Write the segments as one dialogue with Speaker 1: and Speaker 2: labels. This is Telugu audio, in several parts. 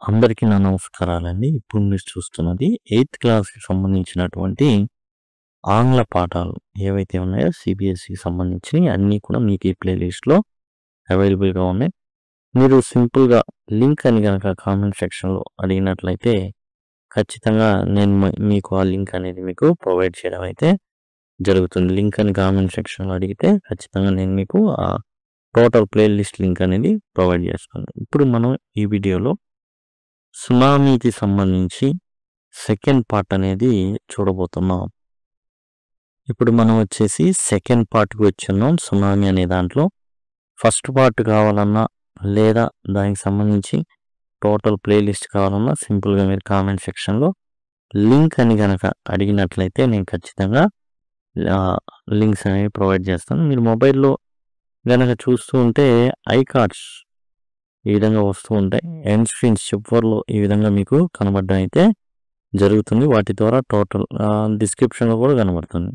Speaker 1: అందరికీ నా నమస్కారాలండి. ఇప్పుడు మీరు చూస్తున్నది 8థ్ క్లాస్‌కి సంబంధించినటువంటి ఆంగ్ల పాఠాలు ఏవైతే ఉన్నాయో సీబీఎస్ఈకి సంబంధించినయి అన్నీ కూడా మీకు ఈ ప్లేలిస్ట్‌లో అవైలబుల్‌గా ఉన్నాయి. మీరు సింపుల్‌గా లింక్ అని గనక కామెంట్ సెక్షన్‌లో అడిగినట్లయితే ఖచ్చితంగా నేను మీకు ఆ లింక్ అనేది మీకు ప్రొవైడ్ చేయడం అయితే జరుగుతుంది. లింక్ అని కామెంట్ సెక్షన్‌లో అడిగితే ఖచ్చితంగా నేను మీకు ఆ టోటల్ ప్లేలిస్ట్ లింక్ అనేది ప్రొవైడ్ చేస్తాను. ఇప్పుడు మనం ఈ వీడియోలో సునామీకి సంబంధించి సెకండ్ పార్ట్ అనేది చూడబోతున్నాం. ఇప్పుడు మనం వచ్చేసి సెకండ్ పార్ట్‌కి వచ్చున్నాం. సునామీ అనే దాంట్లో ఫస్ట్ పార్ట్ కావాలన్నా లేదా దానికి సంబంధించి టోటల్ ప్లేలిస్ట్ కావాలన్నా సింపుల్‌గా మీరు కామెంట్ సెక్షన్‌లో లింక్ అని గనక అడిగినట్లయితే నేను ఖచ్చితంగా లింక్స్ అనేవి ప్రొవైడ్ చేస్తాను. మీరు మొబైల్‌లో గనక చూస్తూ ఉంటే ఐకార్డ్స్ ఈ విధంగా వస్తూ ఉంటాయి. ఎండ్ స్క్రీన్స్ చివర్లో ఈ విధంగా మీకు కనబడడం అయితే జరుగుతుంది. వాటి ద్వారా టోటల్ డిస్క్రిప్షన్‌లో కూడా కనబడుతుంది.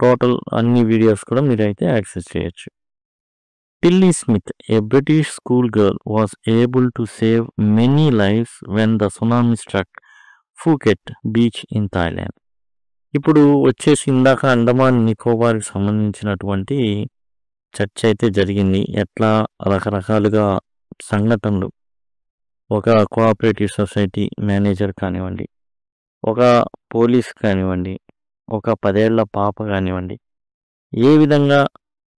Speaker 1: టోటల్ అన్ని వీడియోస్ కూడా మీరైతే యాక్సెస్ చేయొచ్చు. Tilly Smith, A British school girl was able to save many lives when the tsunami struck Phuket beach in Thailand. ఇప్పుడు వచ్చేసి ఇందాక అండమాన్ నికోబార్కి సంబంధించినటువంటి చర్చ అయితే జరిగింది. ఎట్లా రకరకాలుగా సంఘటనలు ఒక కోఆపరేటివ్ సొసైటీ మేనేజర్ కానివ్వండి, ఒక పోలీస్ కానివ్వండి, ఒక 10 ఏళ్ల పాప కానివ్వండి, ఏ విధంగా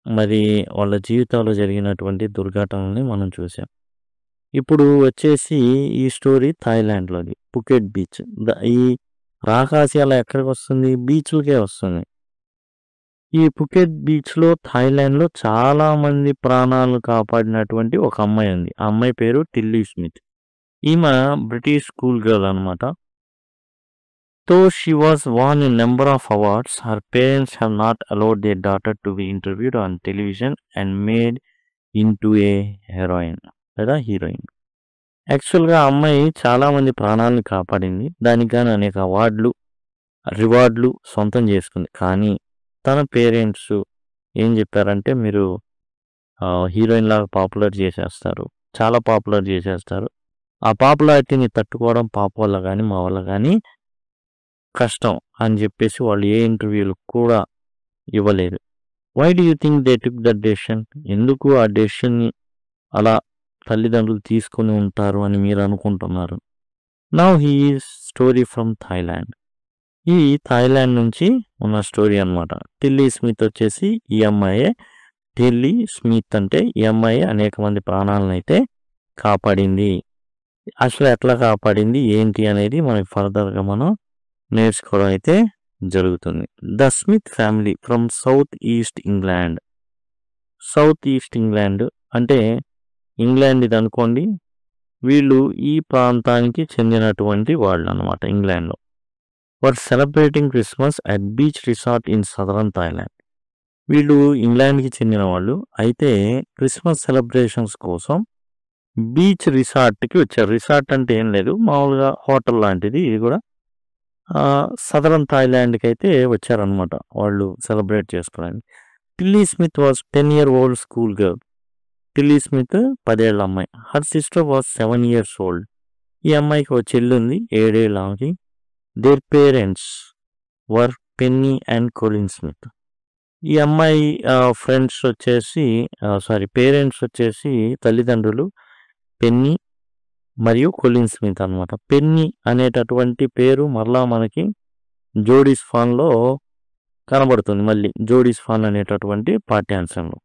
Speaker 1: మరి వాళ్ళ జీవితాల్లో జరిగినటువంటి దుర్ఘటనల్ని మనం చూసాం. ఇప్పుడు వచ్చేసి ఈ స్టోరీ థాయిలాండ్‌లోది. Phuket beach. ఈ రాకాసి అలా ఎక్కడికి వస్తుంది? బీచ్‌లకే వస్తుంది. ఈ ఫుకెట్ బీచ్‌లో థాయిలాండ్‌లో చాలామంది ప్రాణాలు కాపాడినటువంటి ఒక అమ్మాయి ఉంది. ఆ అమ్మాయి పేరు టిల్లీ స్మిత్. ఈమె బ్రిటిష్ స్కూల్ గర్ల్ అనమాట. Though she was won a number of awards, her parents have not allowed their daughter to be interviewed on television and made into a heroine లేదా హీరోయిన్. యాక్చువల్‌గా ఆ అమ్మాయి చాలామంది ప్రాణాలను కాపాడింది. దానికి గాను అనేక అవార్డులు, రివార్డులు సొంతం చేసుకుంది. కానీ తన పేరెంట్స్ ఏం చెప్పారంటే మీరు హీరోయిన్ లాగా పాపులర్ చేసేస్తారు. చాలా పాపులర్ చేసేస్తారు. ఆ పాపులారిటీని తట్టుకోవడం పాప వల్ల కానీ మా వల్ల కానీ కష్టం అని చెప్పేసి వాళ్ళు ఏ ఇంటర్వ్యూలు కూడా ఇవ్వలేదు. Why do you think they took that decision? ఎందుకు ఆ డెసిషన్ని అలా తల్లిదండ్రులు తీసుకొని ఉంటారు అని మీరు అనుకుంటున్నారు? Now he is story from Thailand. ఈ థాయిలాండ్ నుంచి ఉన్న స్టోరీ అనమాట. టిల్లీ స్మిత్ వచ్చేసి ఈ అమ్మాయే. టిల్లీ స్మిత్ అంటే ఈ అమ్మాయి అనేక మంది ప్రాణాలను అయితే కాపాడింది. అసలు ఎట్లా కాపాడింది ఏంటి అనేది మనకి ఫర్దర్గా మనం నేర్చుకోవడం అయితే జరుగుతుంది. The Smith family from south east England. South east England అంటే ఇంగ్లాండ్ ఇది అనుకోండి. వీళ్ళు ఈ ప్రాంతానికి చెందినటువంటి వాళ్ళు అనమాట. ఇంగ్లాండ్లో were celebrating Christmas at beach resort in southern Thailand. వీళ్ళు ఇంగ్లాండ్కి చెందిన వాళ్ళు. అయితే క్రిస్మస్ సెలబ్రేషన్స్ కోసం బీచ్ రిసార్ట్కి వచ్చారు. రిసార్ట్ అంటే ఏం లేదు, మామూలుగా హోటల్ లాంటిది. ఇది కూడా సదరన్ థాయిలాండ్కి అయితే వచ్చారనమాట వాళ్ళు సెలబ్రేట్ చేసుకోవడానికి. Tilly Smith was 10 year old school girl. Tilly Smith 10 ఏళ్ల అమ్మాయి. Her sister was 7 years old. ఈ అమ్మాయికి ఒక చెల్లి ఉంది, 7 ఏళ్ళ ఆమెకి. Their parents were Penny and Colin Smith. ఈ అమ్మాయి ఫ్రెండ్స్ వచ్చేసి పేరెంట్స్ వచ్చేసి తల్లిదండ్రులు పెన్నీ మరియు కొలిన్ స్మిత్ అనమాట. పెన్నీ అనేటటువంటి పేరు మరలా మనకి జోడీస్ ఫాన్లో కనబడుతుంది. మళ్ళీ జోడీస్ ఫాన్ అనేటటువంటి పాఠ్యాంశంలో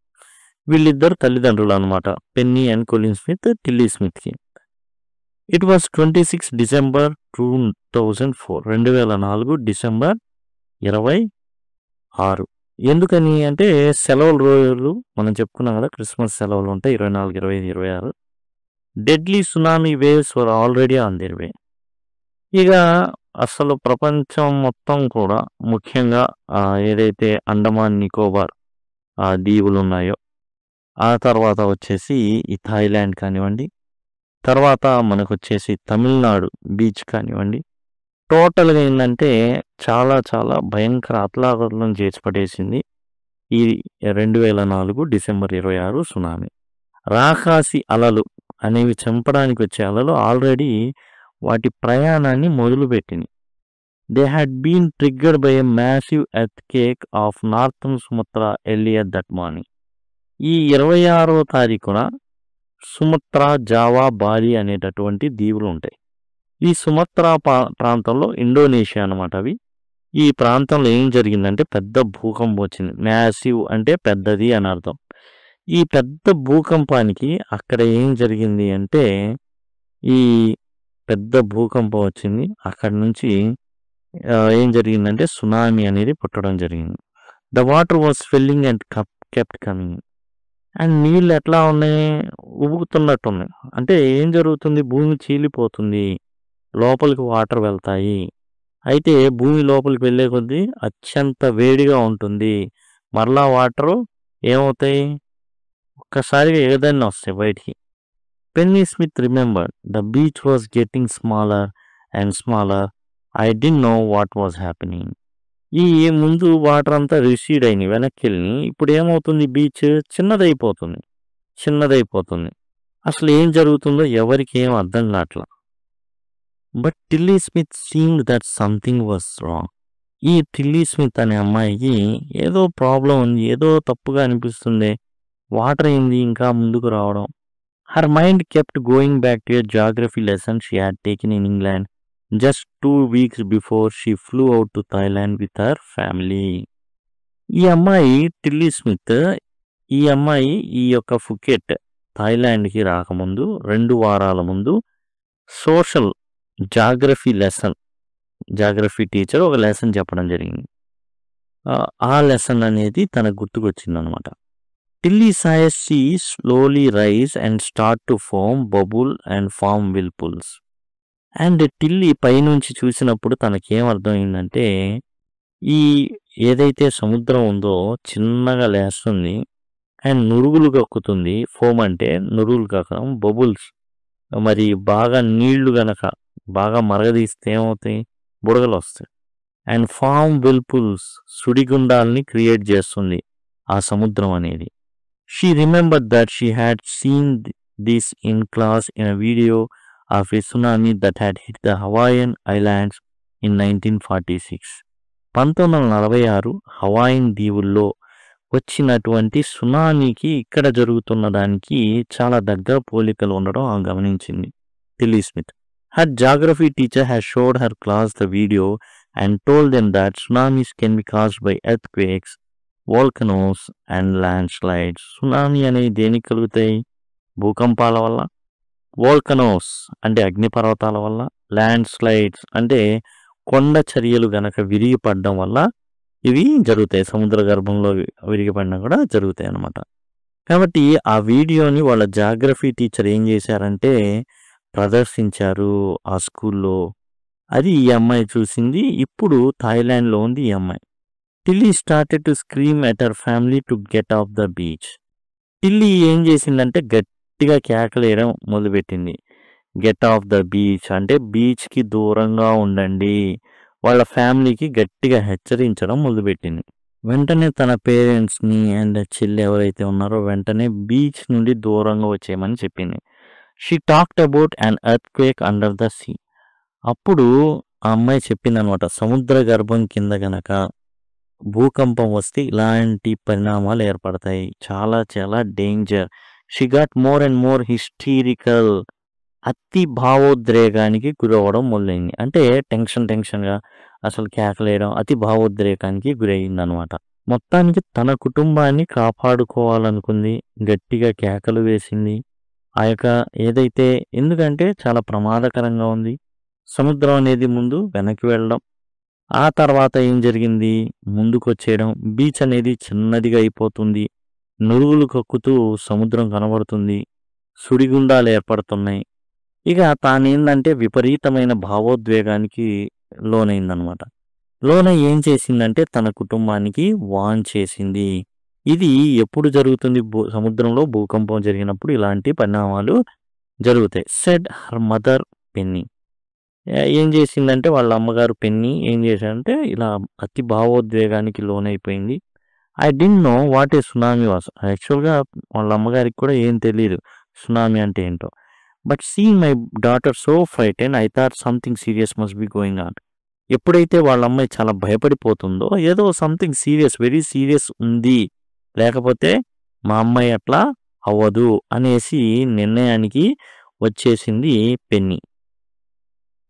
Speaker 1: వీళ్ళిద్దరు తల్లిదండ్రులు అనమాట. Penny and Colin Smith Tilly స్మిత్కి. It was 26 December 2004. 2004 డిసెంబర్ 26. ఎందుకని అంటే సెలవుల రోజులు మనం చెప్పుకున్నాం కదా, క్రిస్మస్ సెలవులు ఉంటాయి 24, 25, 26. Deadly tsunami waves were already on their వే. ఇక అసలు ప్రపంచం మొత్తం కూడా ముఖ్యంగా ఏదైతే అండమాన్ నికోబార్ దీవులు ఉన్నాయో, ఆ తర్వాత వచ్చేసి ఈ థాయిలాండ్ కానివ్వండి, తర్వాత మనకు వచ్చేసి తమిళనాడు బీచ్ కానివ్వండి, టోటల్గా ఏంటంటే చాలా చాలా భయంకర అతలాకుతలం చేసి పడేసింది ఈ 2004 డిసెంబర్ 26 సునామీ. రాకాసి అలలు అనేవి చంపడానికి వచ్చే అలలు ఆల్రెడీ వాటి ప్రయాణాన్ని మొదలుపెట్టినాయి. They had been triggered by a massive earthquake off northern Sumatra earlier that morning. ఈ 26వ తారీఖున సుమత్రా, జావా, బాలి అనేటటువంటి దీవులు ఉంటాయి. ఈ సుమత్రా ప్రాంతంలో ఇండోనేషియా అన్నమాట అవి. ఈ ప్రాంతంలో ఏం జరిగిందంటే పెద్ద భూకంపం వచ్చింది. మ్యాసివ్ అంటే పెద్దది అని అర్థం. ఈ పెద్ద భూకంపానికి అక్కడ ఏం జరిగింది అంటే ఈ పెద్ద భూకంపం వచ్చింది. అక్కడి నుంచి ఏం జరిగిందంటే సునామీ అనేది పుట్టడం జరిగింది. The water was filling and kept coming. And నీళ్ళు ఎట్లా ఉన్నాయి, ఉబుకుతున్నట్టు ఉన్నాయి. అంటే ఏం జరుగుతుంది, భూమి చీలిపోతుంది, లోపలికి వాటర్ వెళ్తాయి. అయితే భూమి లోపలికి వెళ్ళే కొద్దీ అత్యంత వేడిగా ఉంటుంది. మరలా వాటరు ఏమవుతాయి, ఒక్కసారిగా ఏదైనా వస్తాయి బయటికి. Penny Smith remembered the beach was getting smaller and smaller. I didn't know what was happening. ఈ ముందు వాటర్ అంతా రిసీడ్ అయినాయి, వెనక్కి వెళ్ళి. ఇప్పుడు ఏమవుతుంది, బీచ్ చిన్నదైపోతుంది. అసలు ఏం జరుగుతుందో ఎవరికి ఏం అర్థం కావట్లా. But Tilly Smith sensed that something was wrong. ఈ టిల్లీ స్మిత్ అనే అమ్మాయికి ఏదో ప్రాబ్లం ఉంది, ఏదో తప్పుగా అనిపిస్తుంది. వాటర్ ఏంది ఇంకా ముందుకు రావడం. Her mind kept going back to a geography lesson she had taken in England just 2 weeks before she flu out to Thailand with her family. ఈ అమ్మాయి టిల్లీ స్మిత్, ఈ అమ్మాయి ఈ యొక్క ఫుకెట్ థాయిలాండ్కి రాకముందు 2 వారాల ముందు సోషల్ జాగ్రఫీ టీచర్ ఒక లెసన్ చెప్పడం జరిగింది. ఆ లెసన్ అనేది తనకు గుర్తుకొచ్చింది అనమాట. Tilly saw a sea slowly rise and start to foam, bubble and form whirlpools. And Tilly పైనుంచి చూసినప్పుడు తనకేం అర్థమైందంటే ఈ ఏదైతే సముద్రం ఉందో చిన్నగా లేస్తుంది అండ్ నురుగులు కక్కుతుంది. ఫోమ్ అంటే నురుగులు కక్కడం, బబుల్స్ మరి బాగా నీళ్లు గనక బాగా మరగదీస్తే ఏమవుతాయి, బుడగలు వస్తాయి. అండ్ ఫామ్ విల్పుల్స్ సుడిగుండాల్ని క్రియేట్ చేస్తుంది ఆ సముద్రం అనేది. She remembered that she had seen this in class in a video of a tsunami that had hit the Hawaiian islands in 1946. 1946 Hawaiian దీవుల్లో వచ్చినటువంటి సునామీకి ఇక్కడ జరుగుతున్న దానికి చాలా దగ్గర పోలికలు ఉండడం ఆమె గమనించింది Tilly Smith. Her geography teacher has showed her class the video and told them that tsunamis can be caused by earthquakes, volcanoes and landslides. Tsunami అనేవి దేనికి కలుగుతాయి, భూకంపాల వల్ల, వోల్కనోస్ అంటే అగ్నిపర్వతాల వల్ల, ల్యాండ్ స్లైడ్స్ అంటే కొండ చర్యలు గనక విరిగిపడడం వల్ల ఇవి జరుగుతాయి. సముద్ర గర్భంలో విరిగిపడినా కూడా జరుగుతాయి అన్నమాట. కాబట్టి ఆ వీడియోని వాళ్ళ జాగ్రఫీ టీచర్ ఏం చేశారంటే ప్రదర్శించారు ఆ స్కూల్లో. అది ఈ అమ్మాయి చూసింది. ఇప్పుడు థాయిలాండ్లో ఉంది ఈ అమ్మాయి. Tilly started to scream at her family to get off the beach. Tilly ఏం చేసిందంటే గట్టిగా కేకలేయడం మొదలుపెట్టింది. గెట్ ఆఫ్ ద బీచ్ అంటే బీచ్కి దూరంగా ఉండండి. వాళ్ళ ఫ్యామిలీకి గట్టిగా హెచ్చరించడం మొదలుపెట్టింది. వెంటనే తన పేరెంట్స్ని అండ్ చెల్లి ఎవరైతే ఉన్నారో వెంటనే బీచ్ నుండి దూరంగా వచ్చేయమని చెప్పింది. She talked about an earthquake under the sea. అప్పుడు ఆ అమ్మాయి చెప్పింది అనమాట, సముద్ర గర్భం కింద గనక భూకంపం వస్తే ఇలాంటి పరిణామాలు ఏర్పడతాయి, చాలా చాలా danger. She got more and more hysterical. అతి భావోద్రేకానికి గురవడం మొదలైంది. అంటే టెన్షన్గా అసలు కేకలేయడం, అతి భావోద్రేకానికి గురయ్యింది అనమాట. మొత్తానికి తన కుటుంబాన్ని కాపాడుకోవాలనుకుంది, గట్టిగా కేకలు వేసింది. ఆ యొక్క ఏదైతే ఎందుకంటే చాలా ప్రమాదకరంగా ఉంది సముద్రం అనేది, ముందు వెనక్కి వెళ్ళడం, ఆ తర్వాత ఏం జరిగింది ముందుకు వచ్చేయడం. బీచ్ అనేది చిన్నదిగా అయిపోతుంది, నురుగులు కక్కుతూ సముద్రం కనబడుతుంది, సుడిగుండాలు ఏర్పడుతున్నాయి. ఇక తానేందంటే విపరీతమైన భావోద్వేగానికి లోనైందనమాట. లోనై ఏం చేసిందంటే తన కుటుంబానికి వార్న్ చేసింది. ఇది ఎప్పుడు జరుగుతుంది, సముద్రంలో భూకంపం జరిగినప్పుడు ఇలాంటి పరిణామాలు జరుగుతాయి. Said her mother Penny. ఏం చేసిందంటే వాళ్ళ అమ్మగారు పెన్నీ ఏం చేశారంటే ఇలా అతి భావోద్వేగానికి లోనైపోయింది. I didn't know what a tsunami was. యాక్చువల్గా వాళ్ళ అమ్మగారికి కూడా ఏం తెలియదు సునామీ అంటే ఏంటో. But seeing my daughter so frightened I thought something serious must be going on. ఎప్పుడైతే వాళ్ళ అమ్మాయి చాలా భయపడిపోతుందో ఏదో సంథింగ్ సీరియస్, వెరీ సీరియస్ ఉంది, లేకపోతే మా అమ్మాయి అట్లా అవ్వదు అనేసి నిర్ణయానికి వచ్చేసింది పెన్నీ.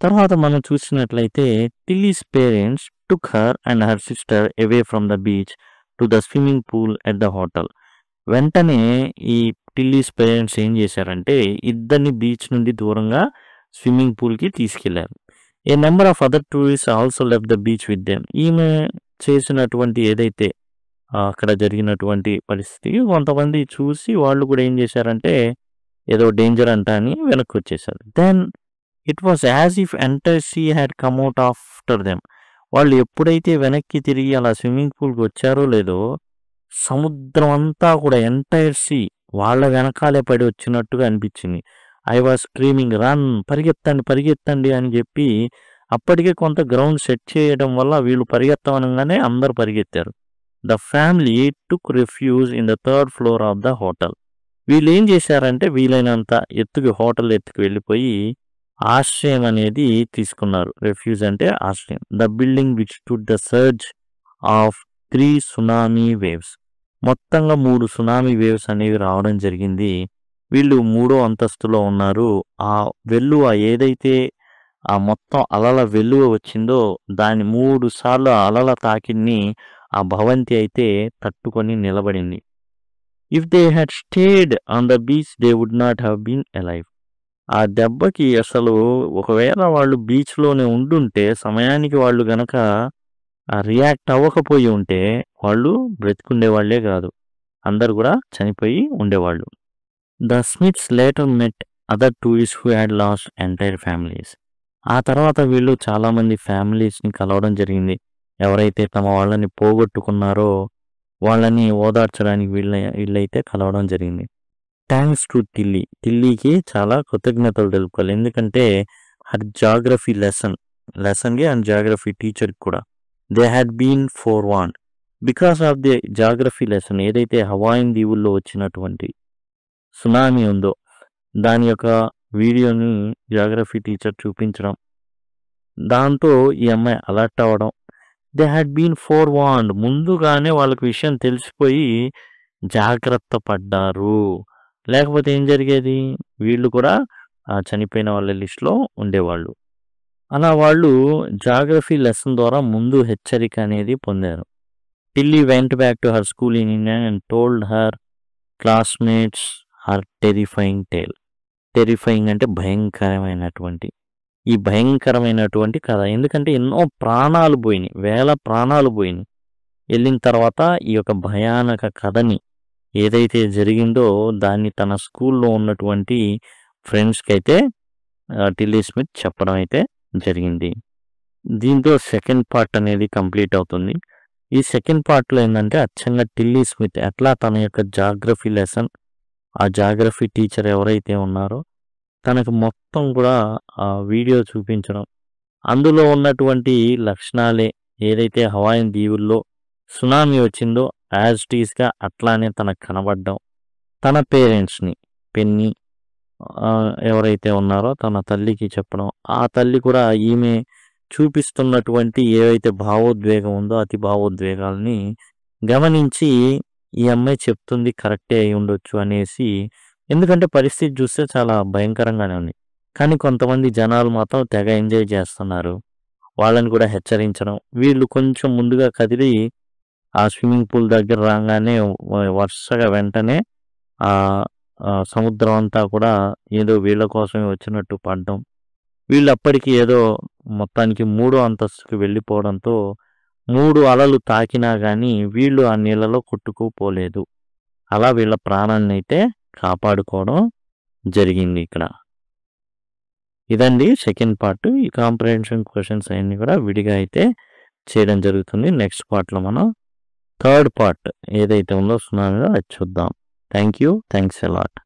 Speaker 1: తర్వాత మనం చూసినట్లయితే Tilly's parents took her and her sister away from the beach to the swimming pool at the hotel. వెంటనే ఈ టిల్లీస్ పేరెంట్స్ ఏం చేశారంటే ఇద్దరిని బీచ్ నుండి దూరంగా స్విమ్మింగ్ పూల్కి తీసుకెళ్లారు. A number of other tourist also left the beach with them. ఈమె చేసినటువంటి ఏదైతే అక్కడ జరిగినటువంటి పరిస్థితి కొంతమంది చూసి వాళ్ళు కూడా ఏం చేశారంటే ఏదో డేంజర్ అంట అని వెనక్కి వచ్చేసారు. Then it was as if entire sea had come out after them. వాళ్ళు ఎప్పుడైతే వెనక్కి తిరిగి అలా స్విమ్మింగ్ పూల్కి వచ్చారో లేదో సముద్రం అంతా కూడా ఎంటైర్ సీ వాళ్ళ వెనకాలే పడి వచ్చినట్టుగా అనిపించింది. ఐ వాజ్ స్క్రీమింగ్ రన్, పరిగెత్తండి పరిగెత్తండి అని చెప్పి అప్పటికే కొంత గ్రౌండ్ సెట్ చేయడం వల్ల వీళ్ళు పరిగెత్తమనగానే అందరు పరిగెత్తారు. The family took refuge in the third floor of the hotel. వీళ్ళు ఏం చేశారంటే వీలైనంత హోటల్ ఎత్తుకు వెళ్ళిపోయి ఆశ్రయం అనేది తీసుకున్నారు. రిఫ్యూజ్ అంటే ఆశ్రయం. The building which stood the surge of 3 tsunami waves. మొత్తంగా 3 సునామీ వేవ్స్ అనేవి రావడం జరిగింది. వీళ్ళు 3వ అంతస్తులో ఉన్నారు. ఆ వెల్లువ ఏదైతే ఆ మొత్తం అలల వెల్లువ వచ్చిందో దాని 3 సార్లు అలల తాకిడిని ఆ భవంతి అయితే తట్టుకొని నిలబడింది. If they had stayed on the beach they would not have been alive. ఆ దెబ్బకి అసలు ఒకవేళ వాళ్ళు బీచ్లోనే ఉండుంటే సమయానికి వాళ్ళు గనక రియాక్ట్ అవ్వకపోయి ఉంటే వాళ్ళు బ్రతికుండేవాళ్లే కాదు, అందరు కూడా చనిపోయి ఉండేవాళ్ళు. The smiths later met other tourist who had last entire families. ఆ తర్వాత వీళ్ళు చాలామంది ఫ్యామిలీస్ని కలవడం జరిగింది. ఎవరైతే తమ వాళ్ళని పోగొట్టుకున్నారో వాళ్ళని ఓదార్చడానికి వీళ్ళైతే కలవడం జరిగింది. Thanks to Tilly. టిల్లీకి చాలా కృతజ్ఞతలు తెలుపుకోవాలి. ఎందుకంటే హర్ జాగ్రఫీ లెసన్కి అండ్ జాగ్రఫీ టీచర్కి కూడా they had been forewarned because of the geography lesson. ఏదైతే హవాయిన్ దీవుల్లో వచ్చినటువంటి సునామీ ఉందో దాని యొక్క వీడియోని జాగ్రఫీ టీచర్ చూపించడం, దాంతో ఈ అమ్మాయి అలర్ట్ అవ్వడం. దే హ్యాడ్ బీన్ ఫోర్వార్న్డ్, ముందుగానే వాళ్ళకి విషయం తెలిసిపోయి జాగ్రత్త పడ్డారు. లేకపోతే ఏం జరిగేది, వీళ్ళు కూడా చనిపోయిన వాళ్ళ లిస్టులో ఉండేవాళ్ళు. అలా వాళ్ళు జాగ్రఫీ లెసన్ ద్వారా ముందు హెచ్చరిక అనేది పొందారు. Tilly went back to her school in India and told her classmates her terrifying tale. Terrifying అంటే భయంకరమైనటువంటి, ఈ భయంకరమైనటువంటి కథ. ఎందుకంటే ఎన్నో ప్రాణాలు పోయినాయి, వేల ప్రాణాలు పోయినాయి. వెళ్ళిన తర్వాత ఈ యొక్క భయానక కథని ఏదైతే జరిగిందో దాన్ని తన స్కూల్లో ఉన్నటువంటి ఫ్రెండ్స్కి అయితే టిల్లీ స్మిత్ చెప్పడం అయితే జరిగింది. దీంతో సెకండ్ పార్ట్ అనేది కంప్లీట్ అవుతుంది. ఈ సెకండ్ పార్ట్లో ఏంటంటే అచ్చంగా టిల్లీ స్మిత్ ఎట్లా తన యొక్క జాగ్రఫీ లెసన్, ఆ జాగ్రఫీ టీచర్ ఎవరైతే ఉన్నారో తనకు మొత్తం కూడా ఆ వీడియో చూపించడం, అందులో ఉన్నటువంటి లక్షణాలే ఏదైతే హవాయిన్ దీవుల్లో సునామీ వచ్చిందో యాజ్ టీస్గా అట్లానే తనకు కనబడడం, తన పేరెంట్స్ని పెన్నీ ఎవరైతే ఉన్నారో తన తల్లికి చెప్పడం, ఆ తల్లి కూడా ఈమె చూపిస్తున్నటువంటి ఏవైతే భావోద్వేగం ఉందో అతి భావోద్వేగాల్ని గమనించి ఈ అమ్మాయి చెప్తుంది కరెక్టే అయి ఉండొచ్చు అనేసి, ఎందుకంటే పరిస్థితి చూస్తే చాలా భయంకరంగానే ఉంది. కానీ కొంతమంది జనాలు మాత్రం తెగ ఎంజాయ్ చేస్తున్నారు, వాళ్ళని కూడా హెచ్చరించడం. వీళ్ళు కొంచెం ముందుగా కదిలి ఆ స్విమ్మింగ్ పూల్ దగ్గర రాగానే వరుసగా వెంటనే ఆ సముద్రం అంతా కూడా ఏదో వీళ్ళ కోసమే వచ్చినట్టు పడడం. వీళ్ళు అప్పటికి ఏదో మొత్తానికి 3వ అంతస్తుకు వెళ్ళిపోవడంతో 3 అలలు తాకినా కానీ వీళ్ళు ఆ నీళ్ళలో కొట్టుకుపోలేదు. అలా వీళ్ళ ప్రాణాన్ని అయితే కాపాడుకోవడం జరిగింది ఇక్కడ. ఇదండి సెకండ్ పార్ట్. ఈ కాంప్రహెన్షన్ క్వశ్చన్స్ అన్నీ కూడా విడిగా అయితే చేయడం జరుగుతుంది. నెక్స్ట్ పార్ట్లో మనం థర్డ్ పార్ట్ ఏదైతే ఉందో సునామీలో అది చూద్దాం. Thank you, thanks a lot.